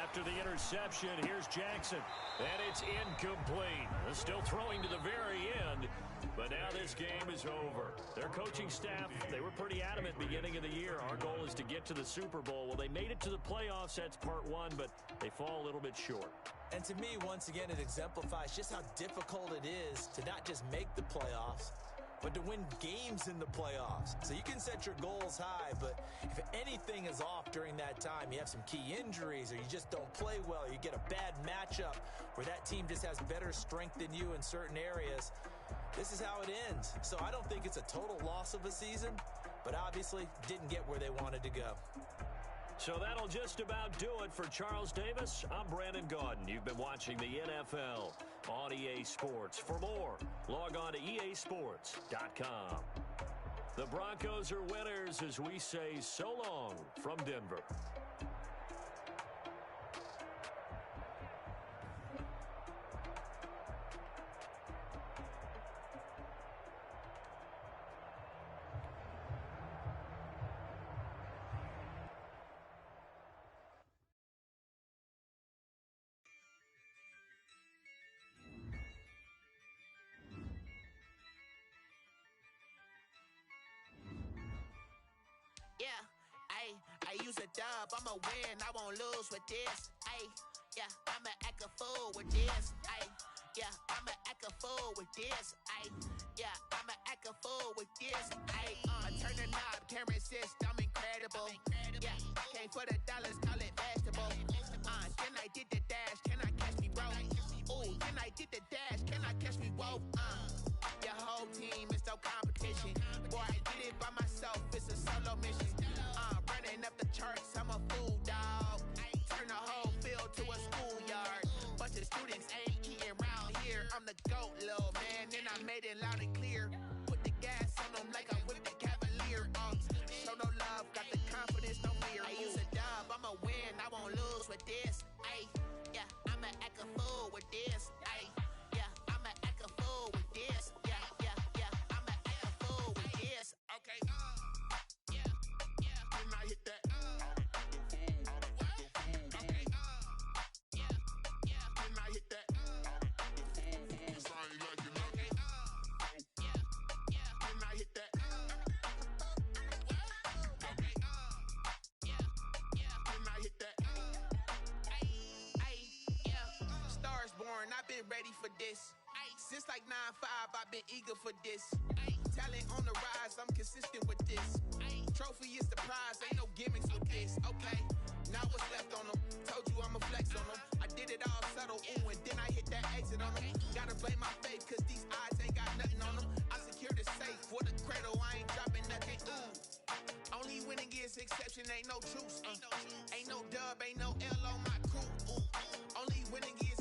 After the interception, here's Jackson. And it's incomplete. They're still throwing to the very end. But now this game is over. Their coaching staff, they were pretty adamant beginning of the year. Our goal is to get to the Super Bowl. Well, they made it to the playoffs. That's part 1, but they fall a little bit short. And to me, once again, it exemplifies just how difficult it is to not just make the playoffs, but to win games in the playoffs. So you can set your goals high, but if anything is off during that time, you have some key injuries or you just don't play well, or you get a bad matchup where that team just has better strength than you in certain areas, this is how it ends. So I don't think it's a total loss of a season, but obviously didn't get where they wanted to go. So that'll just about do it for Charles Davis. I'm Brandon Gaudin. You've been watching the NFL on EA Sports. For more, log on to easports.com. The Broncos are winners as we say so long from Denver. dub, I'ma win, I won't lose with this. Ayy, yeah, I'ma act a fool with this. Ayy, yeah, I'ma act a fool with this. Ayy, yeah, I'ma act a fool with this. Ayy, turn the knob, camera assist, I'm incredible. Yeah, came for the dollars, call it vegetable. Then I did the dash, can I catch me, bro? Ooh, then I did the dash, can I catch me, whoa? Your whole team is no competition. Boy, I did it by myself, it's a solo mission. Running up the charts, I'm a fool, dog. Turn the whole field to a schoolyard. Bunch of students ain't eating round here. I'm the GOAT, little man, and I made it loud and clear. Put the gas on them like I whipped the Cavalier. Show no love, got the confidence, no fear. I use a dub, I'ma win, I won't lose with this. Ayy, yeah, I'ma act a fool with this. Ayy, yeah, I'ma act a fool with this. Yeah, yeah, yeah, I'ma act a fool with this. Okay, yeah, yeah, when I hit that, okay, yeah, yeah, when I hit that, it's I ain't like it, okay, yeah, yeah, when I hit that, okay, yeah, yeah, when I hit that, yeah, stars born, I've been ready for this. Since like 9-5, I've been eager for this. Talent on the rise, I'm consistent with this. Trophy is the prize, ain't no gimmicks with this. Okay, now what's left on them? Told you I'ma flex on them. I did it all subtle, ooh, and then I hit that exit on them. Gotta blame my faith, cause these odds ain't got nothing on them. I secured the safe for the cradle, I ain't dropping nothing, ooh. Only winning is exception, ain't no truce. Ain't no dub, ain't no L on my crew, ooh. Only winning is